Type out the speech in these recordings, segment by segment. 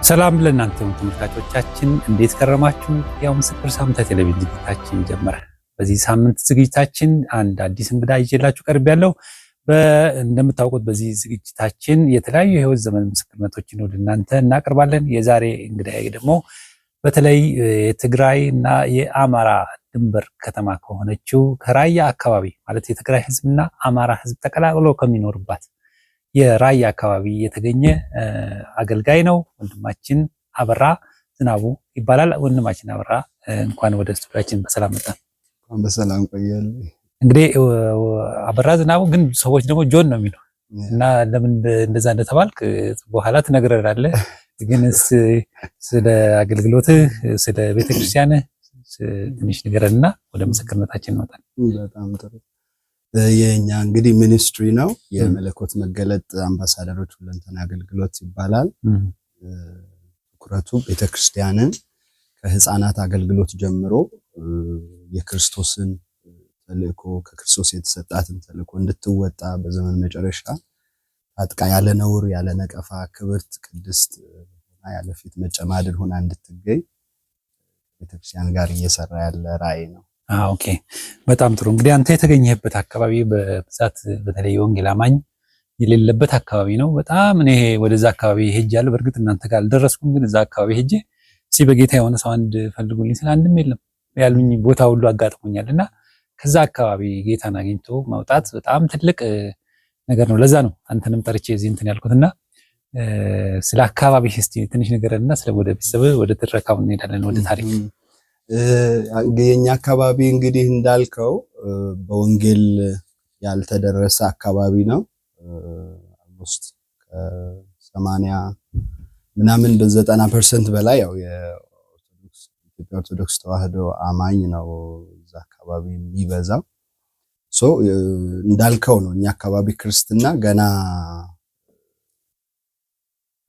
ሰላም ለእናንተ ተመልካቾቻችን፣ እንዴት ከረማችሁ? ያው ምስክር ሳምንታት ቴሌቪዥን ዝግጅታችን ጀመረ። በዚህ ሳምንት ዝግጅታችን አንድ አዲስ እንግዳ ይዤላችሁ ቀርቤያለሁ። እንደምታውቁት በዚህ ዝግጅታችን የተለያዩ የህይወት ዘመን ምስክርነቶችን ወደ እናንተ እናቀርባለን። የዛሬ እንግዳዬ ደግሞ በተለይ የትግራይ እና የአማራ ድንበር ከተማ ከሆነችው ከራያ አካባቢ ማለት የትግራይ ህዝብና አማራ ህዝብ ተቀላቅሎ ከሚኖርባት የራያ አካባቢ የተገኘ አገልጋይ ነው። ወንድማችን አበራ ዝናቡ ይባላል። ወንድማችን አበራ እንኳን ወደ ስቱዲዮአችን በሰላም መጣ። እንኳን በሰላም ቆየል። እንግዲህ አበራ ዝናቡ ግን ሰዎች ደግሞ ጆን ነው የሚለው እና ለምን እንደዛ እንደተባልክ በኋላ ትነግረናለህ። ግን ስለ አገልግሎትህ ስለ ቤተክርስቲያንህ ትንሽ ንገረንና ወደ ምስክርነታችን እንወጣለን። በጣም ጥሩ። የኛ እንግዲህ ሚኒስትሪ ነው የመለኮት መገለጥ አምባሳደሮች ሁለንተና አገልግሎት ይባላል። ትኩረቱ ቤተክርስቲያንን ከህፃናት አገልግሎት ጀምሮ የክርስቶስን ተልእኮ ከክርስቶስ የተሰጣትን ተልእኮ እንድትወጣ በዘመን መጨረሻ አጥቃ ያለ ነውር ያለ ነቀፋ ክብርት ቅድስት ያለ ፊት መጨማደድ ሆና እንድትገኝ ቤተክርስቲያን ጋር እየሰራ ያለ ራእይ ነው። ኦኬ፣ በጣም ጥሩ። እንግዲህ አንተ የተገኘህበት አካባቢ በብዛት በተለይ ወንጌል አማኝ የሌለበት አካባቢ ነው። በጣም እኔ ወደዛ አካባቢ ሄጃለሁ። በእርግጥ እናንተ ጋር አልደረስኩም፣ ግን እዛ አካባቢ ሄጄ በጌታ የሆነ ሰው አንድ ፈልጉልኝ ስለ አንድም የለም ያሉኝ ቦታ ሁሉ አጋጥሞኛልና ከዛ አካባቢ ጌታን አግኝቶ ማውጣት በጣም ትልቅ ነገር ነው። ለዛ ነው አንተንም ጠርቼ እዚህ እንትን ያልኩትና ስለ አካባቢ እስቲ ትንሽ ነገርና ስለ ወደ ቤተሰብ ወደ ትረካው እንሄዳለን ወደ ታሪክ። የኛ አካባቢ እንግዲህ እንዳልከው በወንጌል ያልተደረሰ አካባቢ ነው። ኦልሞስት ከ80 ምናምን በ90% በላይ ያው የኢትዮጵያ ኦርቶዶክስ ተዋህዶ አማኝ ነው እዛ አካባቢ የሚበዛው። እንዳልከው ነው እኛ አካባቢ ክርስትና ገና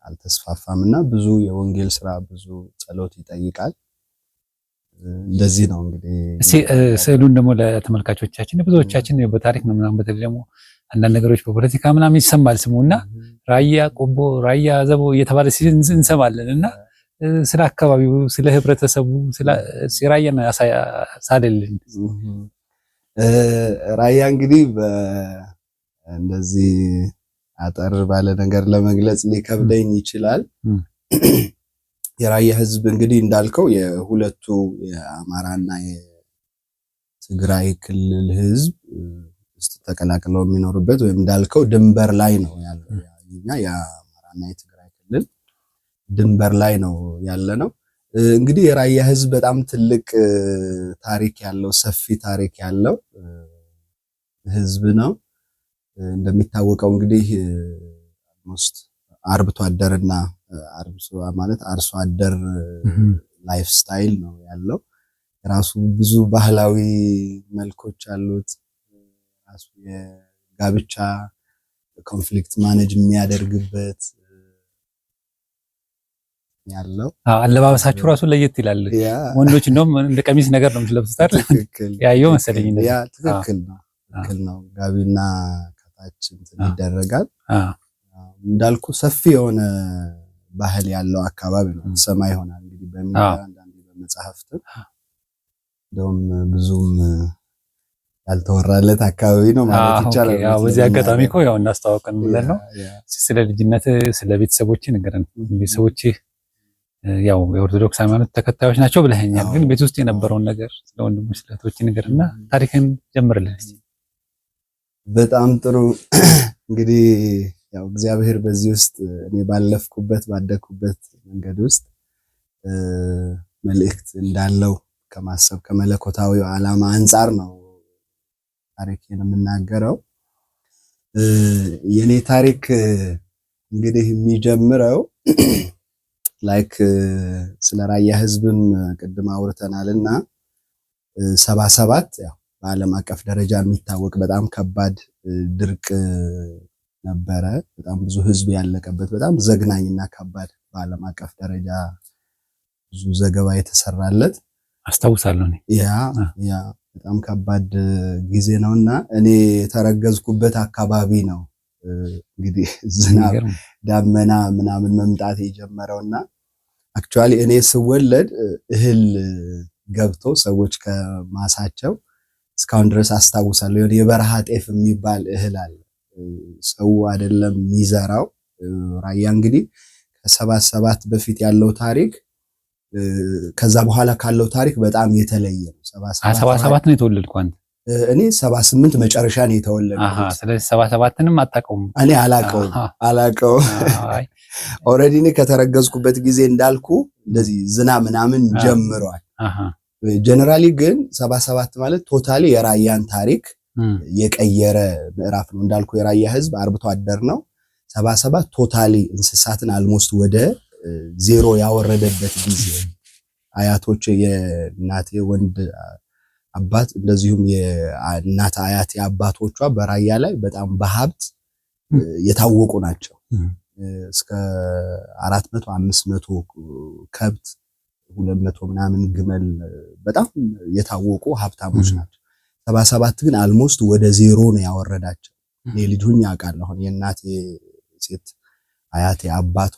አልተስፋፋምና ብዙ የወንጌል ስራ ብዙ ጸሎት ይጠይቃል። እንደዚህ ነው እንግዲህ ስዕሉን ደግሞ ለተመልካቾቻችን ብዙዎቻችን በታሪክ ነው ምናምን በተለይ ደግሞ አንዳንድ ነገሮች በፖለቲካ ምናምን ይሰማል ስሙና ራያ ቆቦ ራያ ዘቦ እየተባለ እንሰማለንና ስለ አካባቢው ስለ ህብረተሰቡ ስለ ራያን ሳደልን። ራያ እንግዲህ እንደዚህ አጠር ባለ ነገር ለመግለጽ ሊከብደኝ ይችላል። የራያ ህዝብ እንግዲህ እንዳልከው የሁለቱ የአማራና የትግራይ ክልል ህዝብ ውስጥ ተቀላቅለው የሚኖርበት ወይም እንዳልከው ድንበር ላይ ነው ያለው። የአማራና የትግራይ ክልል ድንበር ላይ ነው ያለነው። እንግዲህ የራያ ህዝብ በጣም ትልቅ ታሪክ ያለው ሰፊ ታሪክ ያለው ህዝብ ነው። እንደሚታወቀው እንግዲህ ኦልሞስት አርብቶ አደርና አርሶ አደር ላይፍ ስታይል ነው ያለው። ራሱ ብዙ ባህላዊ መልኮች አሉት። ራሱ የጋብቻ ኮንፍሊክት ማኔጅ የሚያደርግበት ያለው አለባበሳችሁ ራሱ ለየት ይላል። ወንዶች እንደውም እንደ ቀሚስ ነገር ነው የምትለብሱት አይደል? ያየው መሰለኝ እንደዚህ። ያ ትክክል ነው። ጋቢና ከታች ይደረጋል። እንዳልኩ ሰፊ የሆነ ባህል ያለው አካባቢ ነው። ሰማይ ይሆናል እንግዲህ በሚዲያ አንዳንዴ በመጽሐፍት እንደውም ብዙም ያልተወራለት አካባቢ ነው ማለት ይቻላል። ያው በዚህ አጋጣሚ እኮ ያው እናስተዋወቀን ብለን ነው። ስለ ልጅነት ስለ ቤተሰቦች ንገረን። ቤተሰቦች ያው የኦርቶዶክስ ሃይማኖት ተከታዮች ናቸው ብለኸኛል፣ ግን ቤት ውስጥ የነበረውን ነገር ስለ ወንድሞች ስለ እህቶች ንገርና ታሪክን ጀምርልን እስቲ። በጣም ጥሩ። እንግዲህ ያው እግዚአብሔር በዚህ ውስጥ እኔ ባለፍኩበት ባደኩበት መንገድ ውስጥ መልእክት እንዳለው ከማሰብ ከመለኮታዊው ዓላማ አንጻር ነው ታሪክን የምናገረው። የኔ ታሪክ እንግዲህ የሚጀምረው ላይክ ስለ ራያ ህዝብም ቅድም አውርተናልና 77 ያው በዓለም አቀፍ ደረጃ የሚታወቅ በጣም ከባድ ድርቅ ነበረ። በጣም ብዙ ህዝብ ያለቀበት በጣም ዘግናኝና ከባድ በዓለም አቀፍ ደረጃ ብዙ ዘገባ የተሰራለት አስታውሳለሁ። ያ በጣም ከባድ ጊዜ ነውና እኔ የተረገዝኩበት አካባቢ ነው እንግዲህ ዝናብ ዳመና ምናምን መምጣት የጀመረውና አክቹአሊ እኔ ስወለድ እህል ገብቶ ሰዎች ከማሳቸው እስካሁን ድረስ አስታውሳለሁ። የሆነ የበረሃ ጤፍ የሚባል እህል አለ። ሰው አይደለም የሚዘራው። ራያ እንግዲህ ከ77 በፊት ያለው ታሪክ ከዛ በኋላ ካለው ታሪክ በጣም የተለየ ነው። 77 ነው የተወለድኩ አንተ? እኔ 78 መጨረሻ ነው የተወለድኩት። ስለዚህ 77ንም አታውቀውም? እኔ አላውቀውም። ኦልሬዲ እኔ ከተረገዝኩበት ጊዜ እንዳልኩ እንደዚህ ዝናብ ምናምን ጀምሯል። ጀነራሊ ግን 77 ማለት ቶታሊ የራያን ታሪክ የቀየረ ምዕራፍ ነው። እንዳልኩ የራያ ህዝብ አርብቶ አደር ነው። 77 ቶታሊ እንስሳትን አልሞስት ወደ ዜሮ ያወረደበት ጊዜ አያቶች የእናቴ ወንድ አባት እንደዚሁም የእናት አያቴ አባቶቿ በራያ ላይ በጣም በሀብት የታወቁ ናቸው። እስከ 400 500 ከብት 200 ምናምን ግመል በጣም የታወቁ ሀብታሞች ናቸው። 77 ግን አልሞስት ወደ ዜሮ ነው ያወረዳቸው። እኔ ልጅ ሁኜ አውቃለሁ። የእናቴ ሴት አያቴ አባቷ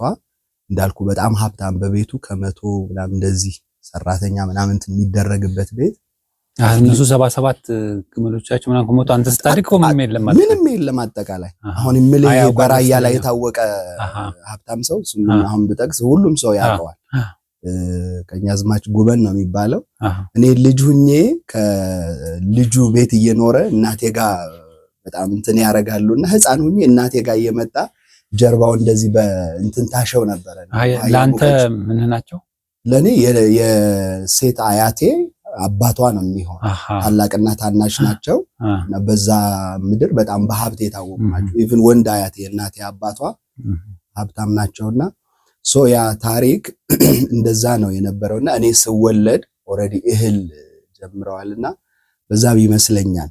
እንዳልኩ በጣም ሀብታም በቤቱ ከመቶ ምናምን እንደዚህ ሰራተኛ ምናምን የሚደረግበት ቤት እነሱ 77 ግመሎቻቸው ምናምን ከሞቱ አንተ ስታድግ ምንም የለም ማለት ምንም የለም አጠቃላይ። አሁን የምልህ በራያ ላይ የታወቀ ሀብታም ሰው አሁን ብጠቅስ ሁሉም ሰው ያውቀዋል። ቀኛዝማች ጉበን ነው የሚባለው። እኔ ልጅ ሁኜ ከልጁ ቤት እየኖረ እናቴ ጋር በጣም እንትን ያረጋሉና ህፃን ሁኜ እናቴ ጋር እየመጣ ጀርባው እንደዚህ በእንትን ታሸው ነበረ። ለአንተ ምን ናቸው? ለኔ የሴት አያቴ አባቷ ነው የሚሆን። ታላቅና ታናሽ ናቸው እና በዛ ምድር በጣም በሀብት የታወቁ ናቸው። ኢቭን ወንድ አያቴ እናቴ አባቷ ሀብታም ናቸውና ያ ታሪክ እንደዛ ነው የነበረውና እኔ ስወለድ ኦሬዲ እህል ጀምረዋልና በዛም ይመስለኛል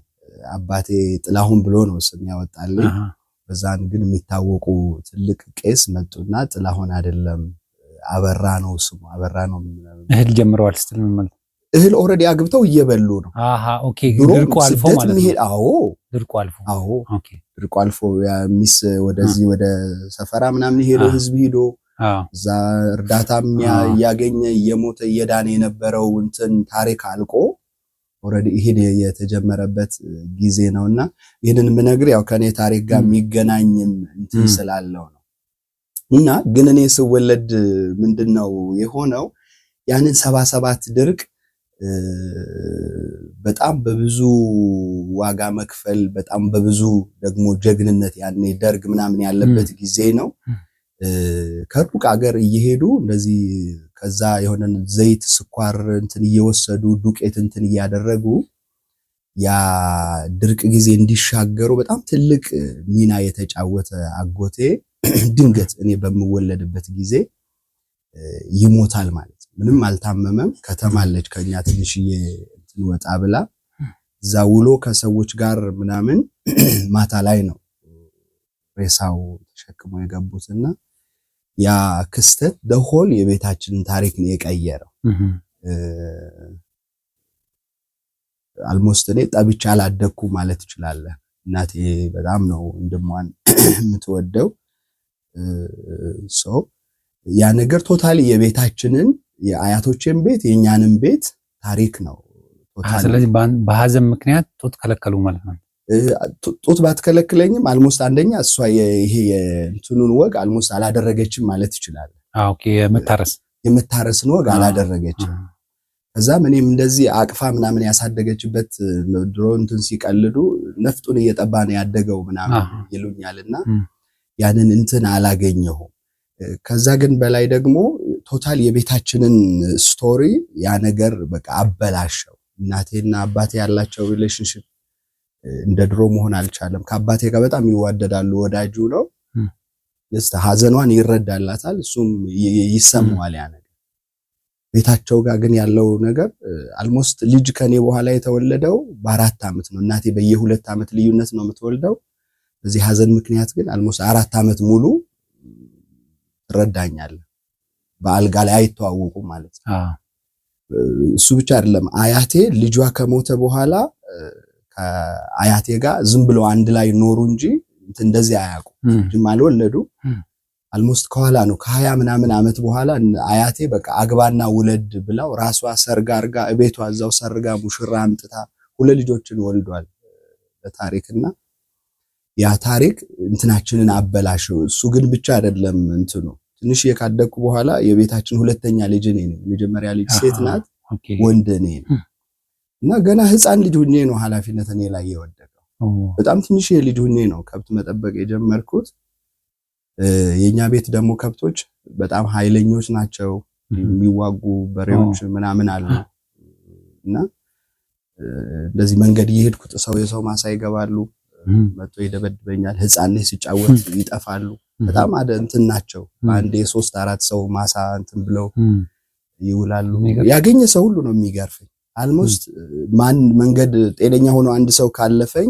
አባቴ ጥላሁን ብሎ ነው ስም ያወጣልኝ። በዛን ግን የሚታወቁ ትልቅ ቄስ መጡና ጥላሁን አይደለም አበራ ነው ስሙ፣ አበራ ነው። እህል ጀምረዋል ስትል ምን ማለት? እህል ኦሬዲ አግብተው እየበሉ ነው። ኦኬ። ድርቁ አልፎ ማለት ነው። ድርቁ አልፎ ድርቁ አልፎ ሚስ ወደዚህ ወደ ሰፈራ ምናምን ሄዶ ህዝብ ሄዶ እዛ እርዳታም ያገኘ እየሞተ እየዳነ የነበረው እንትን ታሪክ አልቆ ኦሬዲ ይሄ የተጀመረበት ጊዜ ነውና ይሄንን ምነግር ያው ከኔ ታሪክ ጋር የሚገናኝም እንትን ስላለው ነው። እና ግን እኔ ስወለድ ምንድነው የሆነው ያንን 77 ድርቅ በጣም በብዙ ዋጋ መክፈል በጣም በብዙ ደግሞ ጀግንነት ያኔ ደርግ ምናምን ያለበት ጊዜ ነው። ከሩቅ ሀገር እየሄዱ እንደዚህ ከዛ የሆነን ዘይት ስኳር እንትን እየወሰዱ ዱቄት እንትን እያደረጉ ያ ድርቅ ጊዜ እንዲሻገሩ በጣም ትልቅ ሚና የተጫወተ አጎቴ ድንገት እኔ በምወለድበት ጊዜ ይሞታል ማለት ነው። ምንም አልታመመም። ከተማ አለች ከኛ ትንሽዬ እንትን ወጣ ብላ እዛ ውሎ ከሰዎች ጋር ምናምን ማታ ላይ ነው ሬሳው ተሸክሞ የገቡትና ያ ክስተት ደሆል የቤታችንን ታሪክ ነው የቀየረው። አልሞስት እኔ ጠብቻ አላደኩ ማለት ትችላለህ። እናቴ በጣም ነው ወንድሟን የምትወደው። ያ ነገር ቶታሊ የቤታችንን የአያቶችን ቤት የኛንም ቤት ታሪክ ነው። ስለዚህ በሐዘን ምክንያት ጡት ከለከሉ ማለት ነው። ጡት ባትከለክለኝም አልሞስት አንደኛ እሷ ይሄ የእንትኑን ወግ አልሞስት አላደረገችም ማለት ይችላል። ኦኬ። የምታረስን ወግ አላደረገችም። ከዛም እኔም እንደዚህ አቅፋ ምናምን ያሳደገችበት ድሮ እንትን ሲቀልዱ ነፍጡን እየጠባ ነው ያደገው ምናምን ይሉኛልና ያንን እንትን አላገኘሁም። ከዛ ግን በላይ ደግሞ ቶታል የቤታችንን ስቶሪ ያ ነገር በቃ አበላሸው። እናቴና አባቴ ያላቸው ሪሌሽንሺፕ እንደ ድሮ መሆን አልቻለም። ከአባቴ ጋር በጣም ይዋደዳሉ፣ ወዳጁ ነው። ሀዘኗን ይረዳላታል፣ እሱም ይሰማዋል ያ ነገር። ቤታቸው ጋር ግን ያለው ነገር አልሞስት ልጅ ከኔ በኋላ የተወለደው በ4 ዓመት ነው። እናቴ በየ2 ዓመት ልዩነት ነው የምትወልደው። በዚህ ሀዘን ምክንያት ግን አልሞስት 4 ዓመት ሙሉ ትረዳኛለህ። በአልጋ ላይ አይተዋወቁም ማለት ነው። እሱ ብቻ አይደለም፣ አያቴ ልጇ ከሞተ በኋላ ከአያቴ ጋር ዝም ብለው አንድ ላይ ኖሩ እንጂ እንደዚህ አያውቁም። ልጅም አልወለዱ። አልሞስት ከኋላ ነው ከ20 ምናምን ዓመት በኋላ አያቴ በቃ አግባና ውለድ ብላው ራሷ ሰርጋ አርጋ እቤቷ እዛው ሰርጋ ሙሽራ አምጥታ 2 ልጆችን ወልዷል በታሪክና ያ ታሪክ እንትናችንን አበላሽው። እሱ ግን ብቻ አይደለም እንትኑ ትንሽ የካደኩ በኋላ የቤታችን ሁለተኛ ልጅ ነኝ። የመጀመሪያ ልጅ ሴት ናት፣ ወንድ ነኝ እና ገና ህፃን ልጅ ሆኜ ነው ኃላፊነት እኔ ላይ የወደቀው። በጣም ትንሽ ልጅ ሆኜ ነው ከብት መጠበቅ የጀመርኩት። የኛ ቤት ደግሞ ከብቶች በጣም ኃይለኞች ናቸው፣ የሚዋጉ በሬዎች ምናምን አሉ እና እንደዚህ መንገድ እየሄድኩ ጥሰው የሰው ማሳ ይገባሉ፣ መጥቶ ይደበድበኛል። ህፃን ልጅ ሲጫወት ይጠፋሉ። በጣም እንትን ናቸው። አንዴ 3-4 ሰው ማሳ እንትን ብለው ይውላሉ። ያገኘ ሰው ሁሉ ነው የሚገርፈኝ። አልሞስት ማን መንገድ ጤነኛ ሆኖ አንድ ሰው ካለፈኝ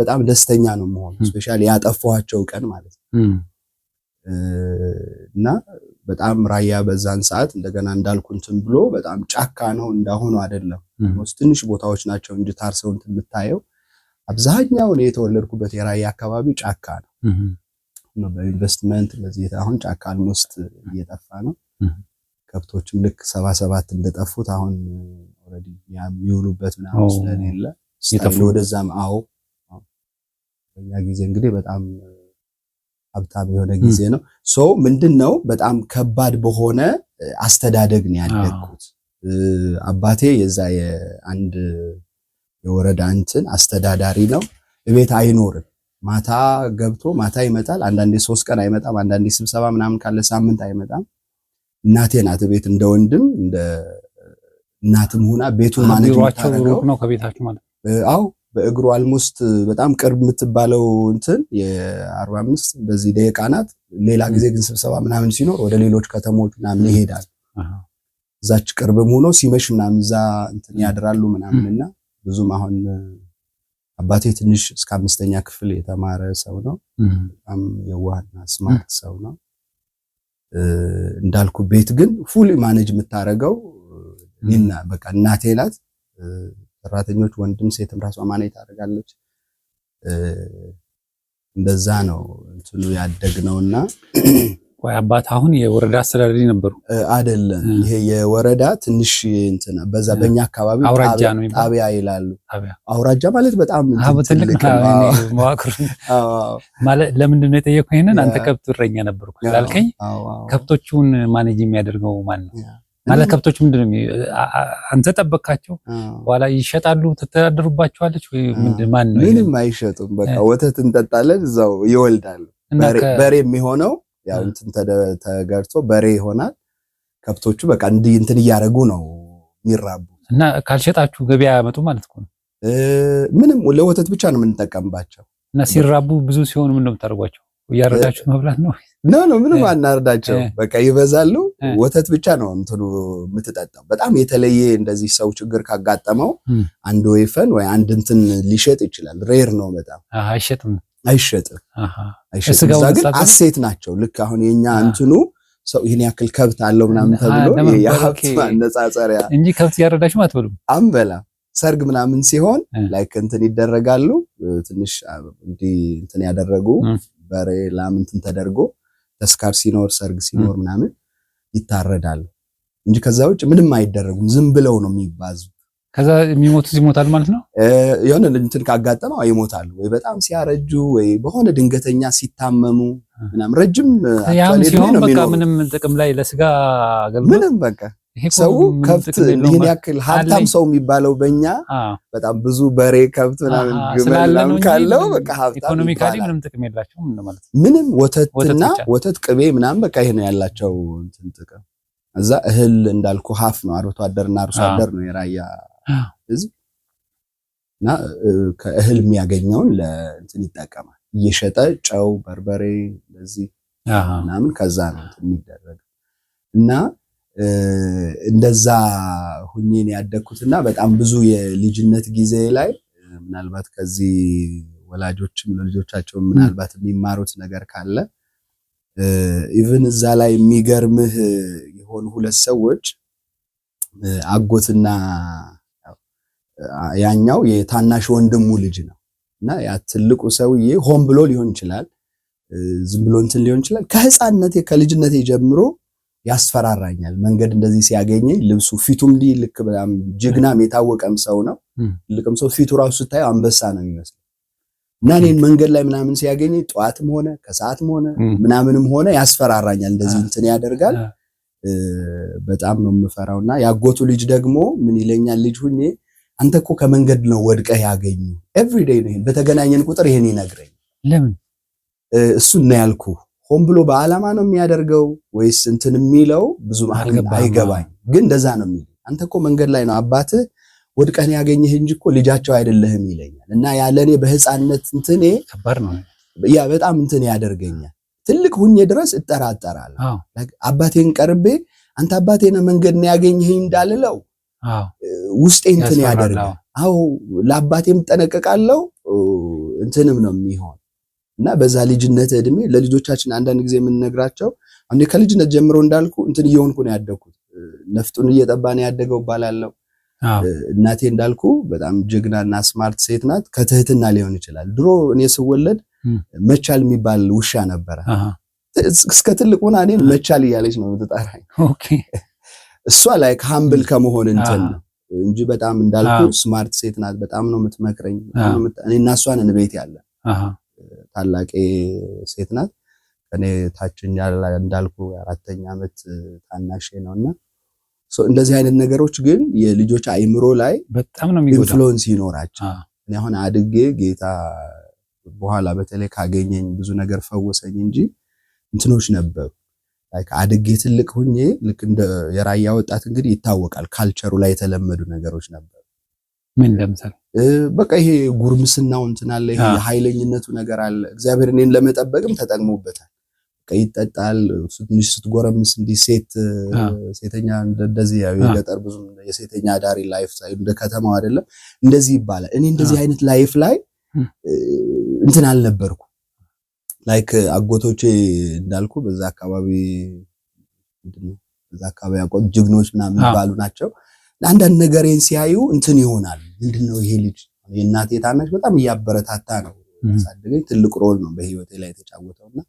በጣም ደስተኛ ነው የምሆነው። ስፔሻሊ ያጠፋኋቸው ቀን ማለት ነው እና በጣም ራያ በዛን ሰዓት እንደገና እንዳልኩ እንትን ብሎ በጣም ጫካ ነው እንዳሆኑ አይደለም። ትንሽ ቦታዎች ናቸው እንጂ ታርሰው እንትን የምታየው አብዛኛው ነው። የተወለድኩበት የራያ አካባቢ ጫካ ነው። በኢንቨስትመንት በዚህ አሁን ጫካ አልሞስት እየጠፋ ነው። ከብቶችም ልክ 77 እንደጠፉት አሁን ኦሬዲ የሚውሉበት ምናምን ስለሌለ ስታይል ወደዛም በእኛ ጊዜ እንግዲህ በጣም ሀብታም የሆነ ጊዜ ነው። ሶ ምንድነው በጣም ከባድ በሆነ አስተዳደግ ነው ያደግኩት። አባቴ የዛ የአንድ የወረዳ እንትን አስተዳዳሪ ነው። ቤት አይኖርም። ማታ ገብቶ ማታ ይመጣል። አንዳንዴ 3 ቀን አይመጣም። አንዳንዴ ስብሰባ ምናምን ካለ ሳምንት አይመጣም። እናቴ ናት ቤት እንደ ወንድም እንደ እናትም ሆና ቤቱን ማኔጅ ታደርገው ነው ከቤታችሁ ማለት አዎ በእግሩ አልሞስት በጣም ቅርብ የምትባለው እንትን የ45 በዚህ ደቂቃ ናት። ሌላ ጊዜ ግን ስብሰባ ምናምን ሲኖር ወደ ሌሎች ከተሞች ምናምን ይሄዳል። እዛች ቅርብም ሆኖ ሲመሽ ምናምን እዛ እንትን ያድራሉ ምናምንና ብዙም አሁን አባቴ ትንሽ እስከ 5ኛ ክፍል የተማረ ሰው ነው። በጣም የዋህና ስማርት ሰው ነው። እንዳልኩ ቤት ግን ፉሊ ማኔጅ የምታረገው እና በቃ እናቴ ናት። ሰራተኞች ወንድም ሴትም ራሷ ማኔጅ ታደርጋለች። እንደዛ ነው እንትኑ ያደግነውና ወይ አባት አሁን የወረዳ አስተዳዳሪ ነበሩ አይደለም? ይሄ የወረዳ ትንሽ እንትና በዛ በእኛ አካባቢ ጣቢያ ይላሉ። አውራጃ ማለት በጣም ትልቅ መዋቅር ማለት ለምንድን ነው የጠየኩህ? ይሄንን አንተ ከብት እረኛ ነበርኩ ስላልከኝ ከብቶቹን ማኔጅ የሚያደርገው ማን ነው ማለት ከብቶቹ ምንድነው አንተ ጠበቃቸው በኋላ ይሸጣሉ ትተዳደሩባቸዋለች ወይ ማን ነው? ምንም አይሸጡም። በቃ ወተት እንጠጣለን እዛው ይወልዳሉ። በሬ የሚሆነው ያው እንትን ተገርቶ በሬ ይሆናል። ከብቶቹ በቃ እንትን እያደረጉ ነው የሚራቡ እና ካልሸጣችሁ ገበያ ያመጡ ማለት ነው። ምንም ለወተት ብቻ ነው የምንጠቀምባቸው እና ሲራቡ ብዙ ሲሆኑ ምን ነው የምታደርጓቸው? እያረዳችሁ መብላት ነው? ነው ምንም አናርዳቸው። በቃ ይበዛሉ። ወተት ብቻ ነው እንትኑ የምትጠጣው። በጣም የተለየ እንደዚህ ሰው ችግር ካጋጠመው አንድ ወይፈን ወይ አንድ እንትን ሊሸጥ ይችላል። ሬር ነው በጣም አይሸጥም። እዛ ግን አሴት ናቸው። ልክ አሁን የኛ እንትኑ ሰው ይሄን ያክል ከብት አለው ምናምን ተብሎ የሀብት ማነጻጸሪያ እንጂ ከብት ያረዳችሁ አትበሉም። አንበላ ሰርግ ምናምን ሲሆን ላይክ እንትን ይደረጋሉ። ትንሽ እንትን ያደረጉ በሬ ላም እንትን ተደርጎ ተስካር ሲኖር ሰርግ ሲኖር ምናምን ይታረዳሉ እንጂ ከዛ ውጭ ምንም አይደረጉም። ዝም ብለው ነው የሚባዙ። ከዛ የሚሞቱት ይሞታል ማለት ነው። የሆነ እንትን ካጋጠመው ይሞታሉ ወይ በጣም ሲያረጁ ወይ በሆነ ድንገተኛ ሲታመሙ ምናምን ረጅም ያም ሲሆን በቃ ምንም ጥቅም ላይ ለስጋ አገልግሎት ምንም በቃ ሰው ከብት ይሄን ያክል ሀብታም ሰው የሚባለው በእኛ በጣም ብዙ በሬ ከብት ምናምን ግመል ካለው በቃ ሀብታም ኢኮኖሚካሊ ምንም ጥቅም የላቸውም ማለት ነው። ምንም ወተት ቅቤ ምናምን በቃ ይሄ ነው ያላቸው እንትን ጥቅም። እዛ እህል እንዳልኩ ሀፍ ነው አርብቶ አደርና አርሶ አደር ነው የራያ ህዝብ እና ከእህል የሚያገኘውን ለእንትን ይጠቀማል እየሸጠ ጨው፣ በርበሬ እንደዚህ ምናምን ከዛ ነው የሚደረገው እና እንደዛ ሁኜን ያደግኩትና በጣም ብዙ የልጅነት ጊዜ ላይ ምናልባት ከዚህ ወላጆችም ለልጆቻቸው ምናልባት የሚማሩት ነገር ካለ ኢቭን እዛ ላይ የሚገርምህ የሆኑ 2 ሰዎች አጎትና ያኛው የታናሽ ወንድሙ ልጅ ነው እና ያ ትልቁ ሰውዬ ሆን ብሎ ሊሆን ይችላል ዝም ብሎ እንትን ሊሆን ይችላል። ከህፃንነቴ ከልጅነቴ ጀምሮ ያስፈራራኛል። መንገድ እንደዚህ ሲያገኘኝ ልብሱ ፊቱም ልክ በጣም ጀግናም የታወቀም ሰው ነው። ልቅም ሰው ፊቱ ራሱ ስታየው አንበሳ ነው የሚመስለው እና እኔን መንገድ ላይ ምናምን ሲያገኘኝ ጠዋትም ሆነ ከሰዓትም ሆነ ምናምንም ሆነ ያስፈራራኛል። እንደዚህ እንትን ያደርጋል። በጣም ነው የምፈራውና ያጎቱ ልጅ ደግሞ ምን ይለኛል ልጅ ሁኜ አንተ እኮ ከመንገድ ነው ወድቀህ ያገኙ ኤቭሪ ዴይ ነው በተገናኘን ቁጥር ይሄን ይነግረኝ። ለምን እሱን ነው ያልኩ። ሆን ብሎ በዓላማ ነው የሚያደርገው ወይስ እንትን የሚለው ብዙ አይገባኝ፣ ግን እንደዛ ነው የሚል። አንተ እኮ መንገድ ላይ ነው አባትህ ወድቀህ ያገኘህ እንጂ እኮ ልጃቸው አይደለህም ይለኛል። እና ያለኔ በህፃንነት እንትኔ ከባድ ነው ያ በጣም እንትን ያደርገኛል። ትልቅ ሁኜ ድረስ እጠራጠራለሁ። አባቴን ቀርቤ አንተ አባቴ ነው መንገድ ነው ያገኘህ እንዳልለው ውስጤ እንትን ያደርጋል። አዎ ለአባቴም ጠነቀቃለሁ እንትንም ነው የሚሆን እና በዛ ልጅነት እድሜ ለልጆቻችን አንዳንድ ጊዜ የምንነግራቸው አንዴ ከልጅነት ጀምሮ እንዳልኩ እንትን እየሆንኩ ነው ያደግኩት። ነፍጡን እየጠባ ነው ያደገው ባላለው። እናቴ እንዳልኩ በጣም ጀግናና ስማርት ሴት ናት። ከትህትና ሊሆን ይችላል። ድሮ እኔ ስወለድ መቻል የሚባል ውሻ ነበረ። እስከ ትልቅ ሆና እኔን መቻል እያለች ነው የምትጠራኝ። ኦኬ እሷ ላይ ሃምብል ከመሆን እንትን ነው እንጂ በጣም እንዳልኩ ስማርት ሴት ናት። በጣም ነው የምትመክረኝ። እኔና እሷ ነን ቤት ያለ ታላቄ ሴት ናት። ከኔ ታችኛ እንዳልኩ 4ኛ ዓመት ታናሼ ነውና እንደዚህ አይነት ነገሮች ግን የልጆች አይምሮ ላይ በጣም ነው የሚጎዳው ኢንፍሉዌንስ ይኖራቸው። እኔ አሁን አድጌ ጌታ በኋላ በተለይ ካገኘኝ ብዙ ነገር ፈወሰኝ እንጂ እንትኖች ነበሩ። ላይክ አድጌ ትልቅ ሁኜ ልክ እንደ የራያ ወጣት እንግዲህ ይታወቃል ካልቸሩ ላይ የተለመዱ ነገሮች ነበሩ። ምን ለምሳሌ በቃ ይሄ ጉርምስናው እንትን አለ፣ ይሄ የኃይለኝነቱ ነገር አለ። እግዚአብሔር እኔን ለመጠበቅም ተጠቅሞበታል። በቃ ይጠጣል ትንሽ ስትጎረምስ እንዲህ ሴተኛ እንደዚህ ያው የገጠር ብዙ የሴተኛ ዳሪ ላይፍ እንደ ከተማው አይደለም እንደዚህ ይባላል። እኔ እንደዚህ አይነት ላይፍ ላይ እንትን አልነበርኩ። ላይክ አጎቶቼ እንዳልኩ በዛ አካባቢ ምንድነው በዛ አካባቢ ያቆጥ ጅግኖች ምናምን ይባሉ ናቸው። አንዳንድ ነገሬን ሲያዩ እንትን ይሆናል። ምንድነው ይሄ ልጅ የእናቴ ታናሽ በጣም እያበረታታ ነው ያሳደገኝ። ትልቅ ሮል ነው በህይወቴ ላይ የተጫወተውና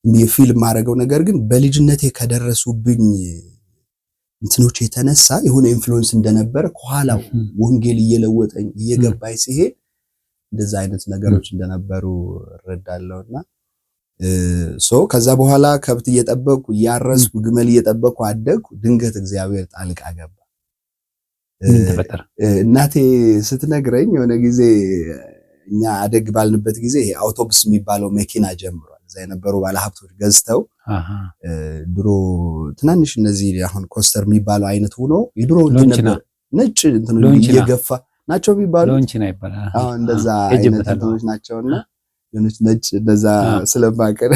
የፊልም ማድረገው ነገር ግን በልጅነቴ ከደረሱብኝ እንትኖች የተነሳ የሆነ ኢንፍሉዌንስ እንደነበረ ከኋላው ወንጌል እየለወጠኝ እየገባኝ ሲሄድ እንደዛ አይነት ነገሮች እንደነበሩ እረዳለሁና ከዛ በኋላ ከብት እየጠበቅኩ እያረስኩ ግመል እየጠበቅኩ አደግኩ። ድንገት እግዚአብሔር ጣልቃ ገባ። እናቴ ስትነግረኝ የሆነ ጊዜ እኛ አደግ ባልንበት ጊዜ አውቶቡስ የሚባለው መኪና ጀምሯል። እዛ የነበሩ ባለሀብቶች ገዝተው ድሮ ትናንሽ እነዚህ አሁን ኮስተር የሚባለው አይነት ሆኖ የድሮ ነበር ነጭ እንትን እየገፋ ናቸው የሚባሉ ሎንቺና ይባላል። አሁን እንደዛ አይነት እንትኖች ናቸውና የሆነች ነጭ እንደዛ ስለማቀር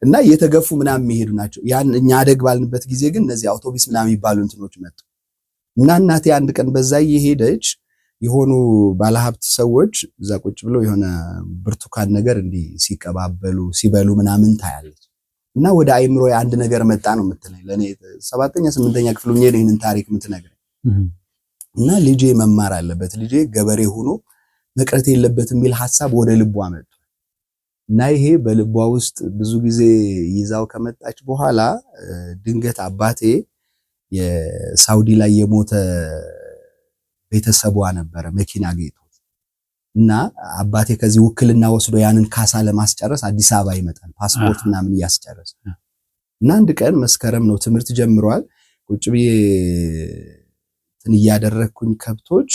እና እየተገፉ ምናምን የሚሄዱ ናቸው። ያን እኛ አደግ ባልንበት ጊዜ ግን እነዚህ አውቶቡስ ምናምን የሚባሉ እንትኖች መጡ እና እናቴ አንድ ቀን በዛ እየሄደች የሆኑ ባለሀብት ሰዎች እዛ ቁጭ ብለው የሆነ ብርቱካን ነገር እንዲህ ሲቀባበሉ ሲበሉ ምናምን ታያለች። እና ወደ አይምሮ አንድ ነገር መጣ ነው የምትለኝ። ለኔ 7ኛ 8ኛ ክፍል ሆኜ ይሄንን ታሪክ የምትነግረኝ እና ልጄ መማር አለበት፣ ልጄ ገበሬ ሆኖ መቅረት የለበትም የሚል ሐሳብ ወደ ልቧ መጣ። እና ይሄ በልቧ ውስጥ ብዙ ጊዜ ይዛው ከመጣች በኋላ ድንገት አባቴ የሳውዲ ላይ የሞተ ቤተሰቧ ነበረ መኪና ገይቶት እና አባቴ ከዚህ ውክልና ወስዶ ያንን ካሳ ለማስጨረስ አዲስ አበባ ይመጣል፣ ፓስፖርት ምናምን እያስጨረሰ እና አንድ ቀን መስከረም ነው ትምህርት ጀምሯል። ቁጭ ብዬ እያደረኩኝ ከብቶች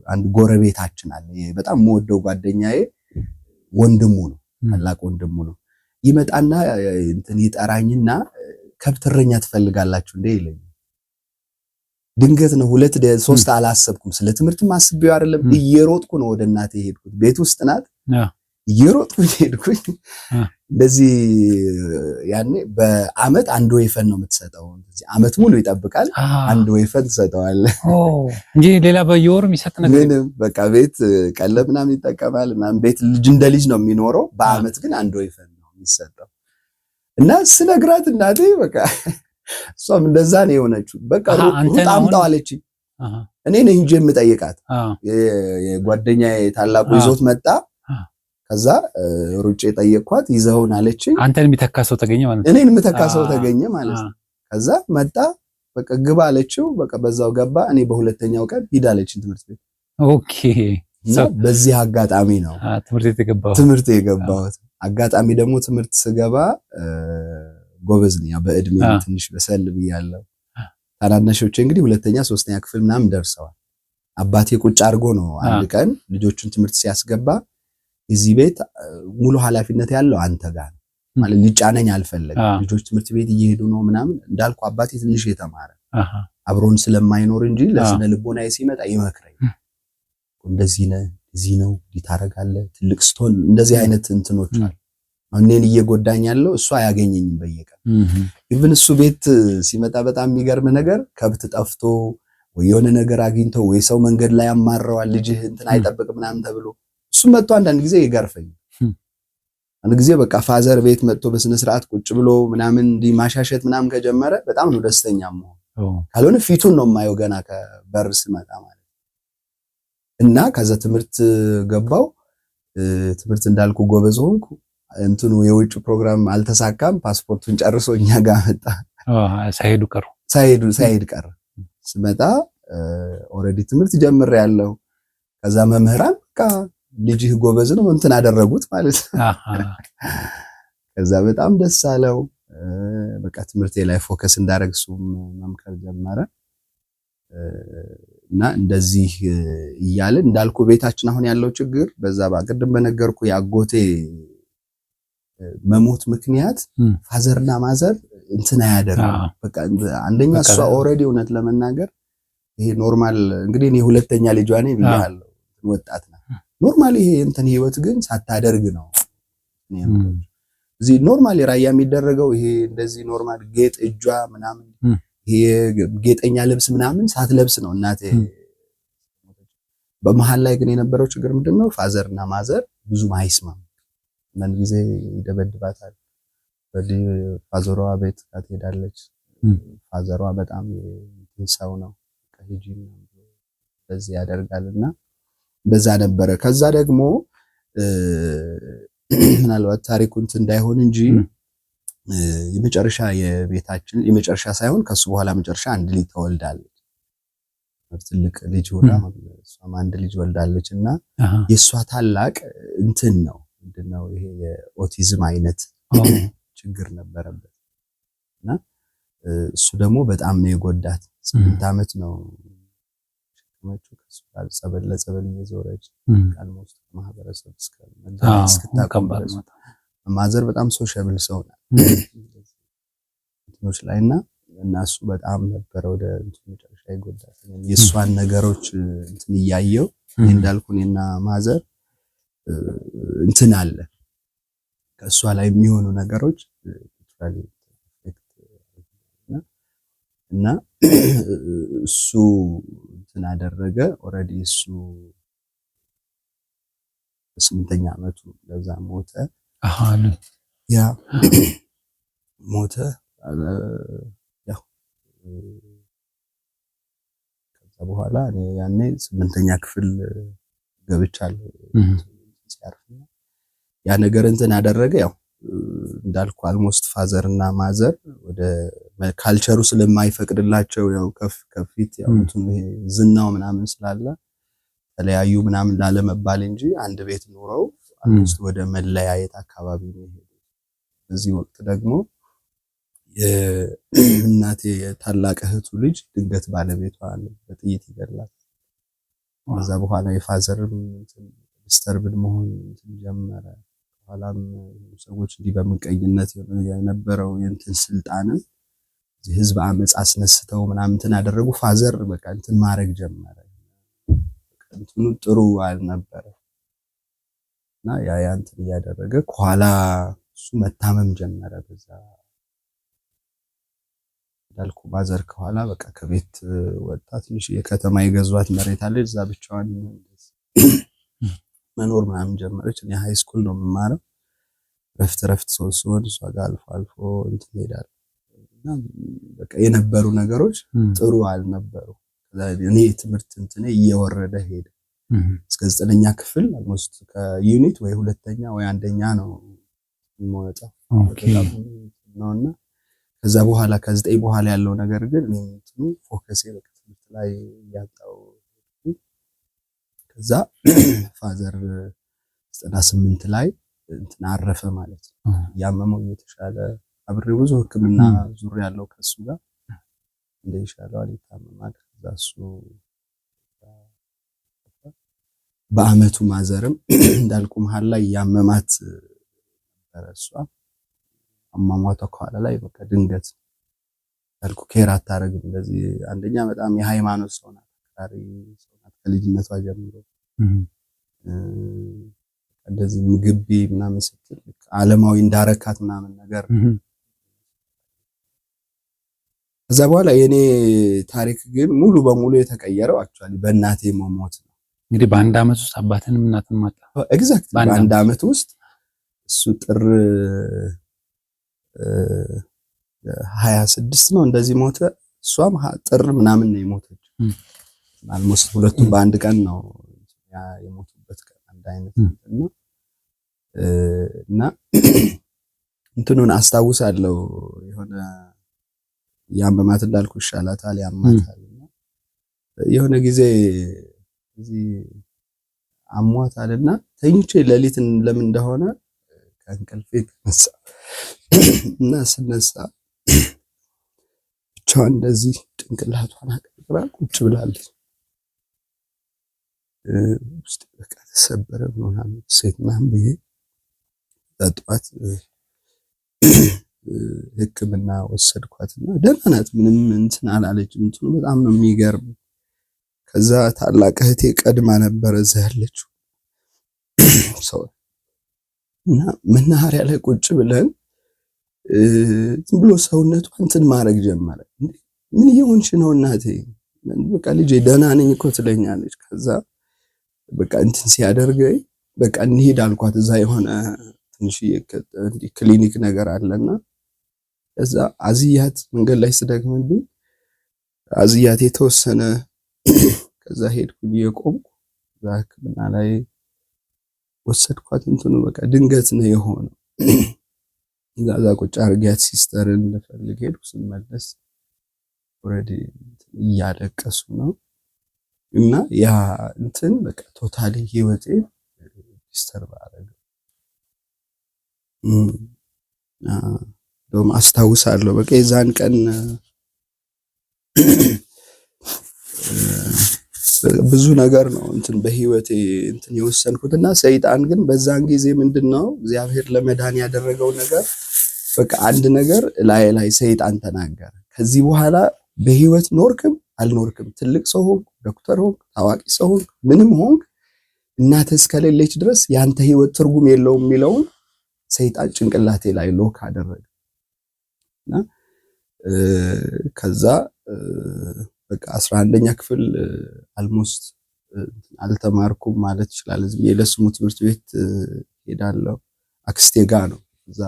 አንድ ጎረቤታችን አለ በጣም የምወደው ጓደኛዬ ወንድሙ ነው ታላቅ ወንድሙ ነው። ይመጣና እንትን ይጠራኝና ከብት እረኛ ትፈልጋላችሁ እንዴ ይለኝ። ድንገት ነው 2 3 አላሰብኩም። ስለ ትምህርትም አስቤው አይደለም። እየሮጥኩ ነው ወደ እናቴ ሄድኩት። ቤት ውስጥ ናት። እየሮጥኩ ሄድኩኝ። እንደዚህ ያኔ በአመት አንድ ወይፈን ነው የምትሰጠው። እንደዚህ አመት ሙሉ ይጠብቃል። አንድ ወይፈን ትሰጠዋለህ እንጂ ሌላ በየወር የሚሰጥ ነገር ምንም። በቃ ቤት ቀለብ ምናምን ይጠቀማል ምናምን። ቤት ልጅ እንደ ልጅ ነው የሚኖረው። በአመት ግን አንድ ወይፈን ነው የሚሰጠው እና ስነግራት እናቴ በቃ እሷም እንደዛ ነው የሆነችው። በቃ ሩጣ አምጣው አለችኝ። እኔ ነኝ እንጂ የምጠይቃት። የጓደኛዬ ታላቁ ይዞት መጣ። ከዛ ሩጬ ጠየቅኳት ይዘውን አለችኝ። አንተን የሚተካ ሰው ተገኘ ማለት ነው። እኔን የሚተካ ሰው ተገኘ ማለት ነው። ከዛ መጣ በቃ ግባ አለችው። በቃ በዛው ገባ። እኔ በሁለተኛው ቀን ሂድ አለችኝ ትምህርት ቤት። ኦኬ። በዚህ አጋጣሚ ነው ትምህርት የገባሁት። አጋጣሚ ደግሞ ትምህርት ስገባ ጎበዝ ነኝ። በእድሜ ትንሽ በሰል ብያለሁ። ታናናሾቼ እንግዲህ ሁለተኛ ሶስተኛ ክፍል ምናምን ደርሰዋል። አባቴ ቁጭ አድርጎ ነው አንድ ቀን ልጆቹን ትምህርት ሲያስገባ እዚህ ቤት ሙሉ ኃላፊነት ያለው አንተ ጋር ነው ማለት ሊጫነኝ አልፈለግም። ልጆች ትምህርት ቤት እየሄዱ ነው ምናምን እንዳልኩ አባቴ ትንሽ የተማረ አብሮን ስለማይኖር እንጂ ለስነ ልቦናዬ ሲመጣ ይመክረኝ። እንደዚህ ነህ እዚህ ነው ሊታረጋለህ ትልቅ ስትሆን እንደዚህ አይነት እንትኖች አሉ። እኔን እየጎዳኝ ያለው እሱ አያገኘኝም በየቀን ኢቭን እሱ ቤት ሲመጣ በጣም የሚገርም ነገር ከብት ጠፍቶ ወይ የሆነ ነገር አግኝቶ ወይ ሰው መንገድ ላይ ያማረዋል ልጅህ እንትን አይጠብቅ ምናምን ተብሎ እሱ መጥቶ አንዳንድ ጊዜ ይገርፈኝ። አንድ ጊዜ በቃ ፋዘር ቤት መጥቶ በስነ ስርዓት ቁጭ ብሎ ምናምን እንዲህ ማሻሸት ምናምን ከጀመረ በጣም ነው ደስተኛ የምሆነው። ካልሆነ ፊቱን ነው የማየው ገና ከበር ስመጣ ማለት እና ከዛ ትምህርት ገባው። ትምህርት እንዳልኩ ጎበዝ ሆንኩ። እንትኑ የውጭ ፕሮግራም አልተሳካም። ፓስፖርቱን ጨርሶ እኛ ጋር መጣ። ሳይሄድ ቀረ። ስመጣ ኦልሬዲ ትምህርት ጀምሬያለሁ። ከዛ መምህራን በቃ ልጅህ ጎበዝ ነው እንትን አደረጉት ማለት ነው። ከዛ በጣም ደስ አለው። በቃ ትምህርቴ ላይ ፎከስ እንዳደረግ እሱም መምከር ጀመረ እና እንደዚህ እያለ እንዳልኩ ቤታችን አሁን ያለው ችግር በዛ ቅድም በነገርኩ ያጎቴ መሞት ምክንያት ፋዘርና ማዘር እንትን አያደርጉ። በቃ አንደኛ እሷ ኦልሬዲ እውነት ለመናገር ይሄ ኖርማል እንግዲህ እኔ ሁለተኛ ልጇ ነኝ ብያለሁ፣ ወጣት ናት። ኖርማል ይሄ እንትን ህይወት ግን ሳታደርግ ነው እዚህ ኖርማል ራያ የሚደረገው ይሄ እንደዚህ ኖርማል ጌጥ እጇ ምናምን ይሄ ጌጠኛ ልብስ ምናምን ሳትለብስ ነው እናቴ። በመሃል ላይ ግን የነበረው ችግር ምንድነው? ፋዘርና ማዘር ብዙም አይስማም። አንዳንድ ጊዜ ይደበድባታል። በዚህ ፋዘሯ ቤት ትሄዳለች። ፋዘሯ በጣም ሰው ነው ከሂጂ በዚህ ያደርጋልና በዛ ነበረ። ከዛ ደግሞ ምናልባት ታሪኩን እንዳይሆን እንጂ የመጨረሻ የቤታችን የመጨረሻ ሳይሆን ከሱ በኋላ መጨረሻ አንድ ልጅ ተወልዳለች። ትልቅ ልጅ ሆና እሷም አንድ ልጅ ወልዳለች እና የሷ ታላቅ እንትን ነው ምንድነው ይሄ የኦቲዝም አይነት ችግር ነበረበት እና እሱ ደግሞ በጣም ነው የጎዳት። 8 ዓመት ነው ሸከመችው። ከሱ ጋር ጸበል እየዞረች ካልሞስት ማህበረሰብ እስከታቀምባለች። ማዘር በጣም ሶሻብል ሰው ናት እንትኖች ላይና እሱ በጣም ነበር ወደ እንትን መጨረሻ ይጎዳት። የሷን ነገሮች እንትን እያየው እንዳልኩ እኔና ማዘር እንትን አለ ከሷ ላይ የሚሆኑ ነገሮች እና እሱ እንትን አደረገ። ኦልሬዲ እሱ በ8ኛ ዓመቱ ለዛ ሞተ። ያ ሞተ። ያው ከዛ በኋላ እኔ ያኔ 8ኛ ክፍል ገብቻለሁ። ሲያርፍና ያ ነገር እንትን አደረገ። ያው እንዳልኩ አልሞስት ፋዘር እና ማዘር ወደ ካልቸሩ ስለማይፈቅድላቸው ያው ከፊት ያው እንትን ይሄ ዝናው ምናምን ስላለ ተለያዩ ምናምን ላለመባል እንጂ አንድ ቤት ኖረው አልሞስት ወደ መለያየት አካባቢ ነው የሄዱት። በዚህ ወቅት ደግሞ የእናቴ ታላቅ እህቱ ልጅ ድንገት ባለቤቷን በጥይት ይገድላል። ከዛ በኋላ የፋዘርም ዲስተርብድ መሆን ጀመረ። በኋላም ሰዎች እንዲህ በምቀኝነት የነበረው የእንትን ስልጣንን ህዝብ አመጽ አስነስተው ምናምን እንትን አደረጉ። ፋዘር በቃ እንትን ማድረግ ጀመረ። እንትኑ ጥሩ አልነበረ እና ያ እንትን እያደረገ ከኋላ እሱ መታመም ጀመረ። በዛ እንዳልኩ ማዘር ከኋላ በቃ ከቤት ወጣ። ትንሽ የከተማ የገዟት መሬት አለ። እዛ ብቻዋን መኖር ምናምን ጀመረች። እኔ ሃይ ስኩል ነው የምማረው። ረፍት ሰው ሲሆን እሷ ጋር አልፎ እንትን ሄዳለሁ እና በቃ የነበሩ ነገሮች ጥሩ አልነበሩ። እኔ ትምህርት እንትኔ እየወረደ ሄደ። እስከ 9ኛ ክፍል ኦልሞስት ከዩኒት ወይ ሁለተኛ ወይ አንደኛ ነው የሚወጣው ነውና ከዛ በኋላ ከ9 በኋላ ያለው ነገር ግን እንትኑ ፎከስ ትምህርት ላይ ያጣው ከዛ ፋዘር 98 ላይ እንትን አረፈ ማለት ነው። ያመመው የተሻለ አብሬ ብዙ ሕክምና ዙር ያለው ከሱ ጋር እንደይሻለው አልታመማል። ከዛ እሱ በአመቱ ማዘርም እንዳልኩ መሃል ላይ ያመማት ተረሷ አማማቷ ከኋላ ላይ በቃ ድንገት እንዳልኩ ኬር አታረግም። እንደዚህ አንደኛ በጣም የሃይማኖት ሰው ናት፣ ታሪ ሰው ናት ከልጅነቷ ጀምሮ እንደዚህ ምግብ ምናምን ስትል ዓለማዊ እንዳረካት ምናምን ነገር ከዛ በኋላ የኔ ታሪክ ግን ሙሉ በሙሉ የተቀየረው አክቹአሊ በእናቴ መሞት ነው። እንግዲህ በአንድ አመት ውስጥ አባትንም እናትንም ማጣ። ኤግዛክት በአንድ አመት ውስጥ እሱ ጥር 26 ነው እንደዚህ ሞተ። እሷም ጥር ምናምን ነው የሞተችው። አልሞስት ሁለቱም በአንድ ቀን ነው የሞቱበት ቀን አንድ አይነት ነው እና እንትኑን አስታውሳለሁ የሆነ ያመማት እንዳልኩ ይሻላታል ያማታልና የሆነ ጊዜ እዚህ አሟታልና ተኝቼ ሌሊትን ለምን እንደሆነ ከእንቅልፌ ተነሳ እና ስነሳ ብቻዋን እንደዚህ ጭንቅላቷን አቀርቅራ ቁጭ ብላለች። ውስጥ በቃ ተሰበረ ምናምን ሴት ምናምን ብዬ ጠዋት ሕክምና ወሰድኳትና ደህና ናት፣ ምንም እንትን አላለችም። እንትኑ በጣም ነው የሚገርም። ከዛ ታላቅ እህቴ ቀድማ ነበር እዛ ያለችው ሰው እና መናኸሪያ ላይ ቁጭ ብለን ዝም ብሎ ሰውነቷ እንትን ማድረግ ጀመረ። ምን እየሆንሽ ነው እናቴ? በቃ ልጄ ደህና ነኝ እኮ ትለኛለች። ከዛ በቃ እንትን ሲያደርገኝ በቃ እንሂድ አልኳት። እዛ የሆነ ትንሽ ክሊኒክ ነገር አለና እዛ አዝያት መንገድ ላይ ስደግምብኝ አዝያት የተወሰነ ከዛ ሄድኩኝ የቆምኩ እዛ ሕክምና ላይ ወሰድኳት። እንትኑ በቃ ድንገት ነው የሆነው። እዛ ቁጭ አድርጊያት ሲስተርን ልፈልግ ሄድኩ። ስመለስ ኦልሬዲ እያለቀሱ ነው እና ያ እንትን በቃ ቶታሊ ህይወቴ ዲስተርብ አደረገ። ደም አስታውሳለሁ በቃ የዛን ቀን ብዙ ነገር ነው እንትን በህይወቴ እንትን የወሰንኩትና ሰይጣን ግን በዛን ጊዜ ምንድነው እግዚአብሔር ለመዳን ያደረገው ነገር በቃ አንድ ነገር ላይ ሰይጣን ተናገረ። ከዚህ በኋላ በህይወት ኖርክም አልኖርክም፣ ትልቅ ሰው ሆንክ፣ ዶክተር ሆንክ፣ ታዋቂ ሰው ሆንክ፣ ምንም ሆንክ እናትህ እስከሌለች ድረስ ያንተ ህይወት ትርጉም የለውም የሚለውን ሰይጣን ጭንቅላቴ ላይ ሎክ አደረገና ከዛ በቃ 11ኛ ክፍል አልሞስት አልተማርኩም ማለት ይችላል። ዝም የለስሙ ትምህርት ቤት ሄዳለሁ። አክስቴ ጋር ነው እዛ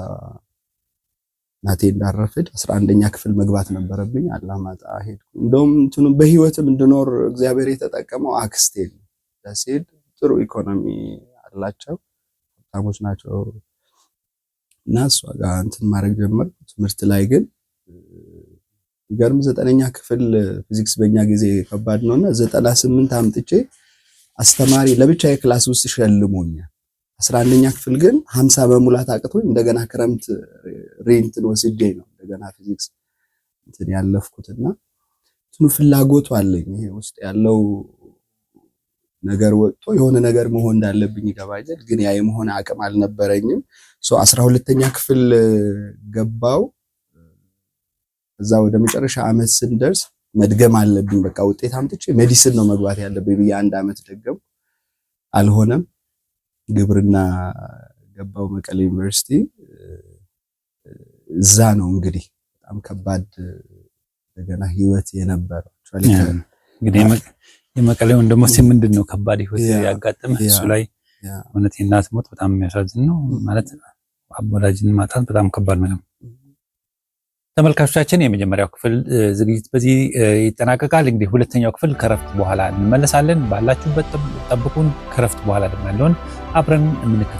ናቴ እንዳረፈች 11ኛ ክፍል መግባት ነበረብኝ። አላማጣ ሄድኩ። እንደውም እንትኑ በህይወትም እንድኖር እግዚአብሔር የተጠቀመው አክስቴ ነው። ለሴት ጥሩ ኢኮኖሚ አላቸው፣ ሀብታሞች ናቸው እና እሷ ጋር እንትን ማድረግ ጀመርኩ። ትምህርት ላይ ግን ገርም 9ኛ ክፍል ፊዚክስ በእኛ ጊዜ ከባድ ነውና 98 አምጥቼ አስተማሪ ለብቻዬ ክላስ ውስጥ ሸልሞኛል። 11ኛ ክፍል ግን 50 በሙላት አቅቶኝ እንደገና ክረምት ሬንትን ወስጄ ነው እንደገና ፊዚክስ እንትን ያለፍኩትና እንትኑ ፍላጎቱ አለኝ። ይሄ ውስጥ ያለው ነገር ወጥቶ የሆነ ነገር መሆን እንዳለብኝ ይገባኛል፣ ግን ያ የመሆን አቅም አልነበረኝም። 12ኛ ክፍል ገባው። እዛ ወደ መጨረሻ አመት ስንደርስ መድገም አለብኝ። በቃ ውጤት አምጥቼ ሜዲሲን ነው መግባት ያለብኝ ብዬ አንድ አመት ደገም። አልሆነም። ግብርና ገባው መቀሌ ዩኒቨርሲቲ። እዛ ነው እንግዲህ በጣም ከባድ እንደገና ህይወት የነበረው። እንግዲህ የመቀሌው ደግሞ ምንድነው ከባድ ህይወት ያጋጠመ እሱ ላይ እውነት የእናት ሞት በጣም የሚያሳዝን ነው። ማለት አቦላጅን ማጣት በጣም ከባድ ነው። ተመልካቾቻችን የመጀመሪያው ክፍል ዝግጅት በዚህ ይጠናቀቃል። እንግዲህ ሁለተኛው ክፍል ከረፍት በኋላ እንመለሳለን። ባላችሁበት ጠብቁን። ከረፍት በኋላ ደግሞ ያለውን አብረን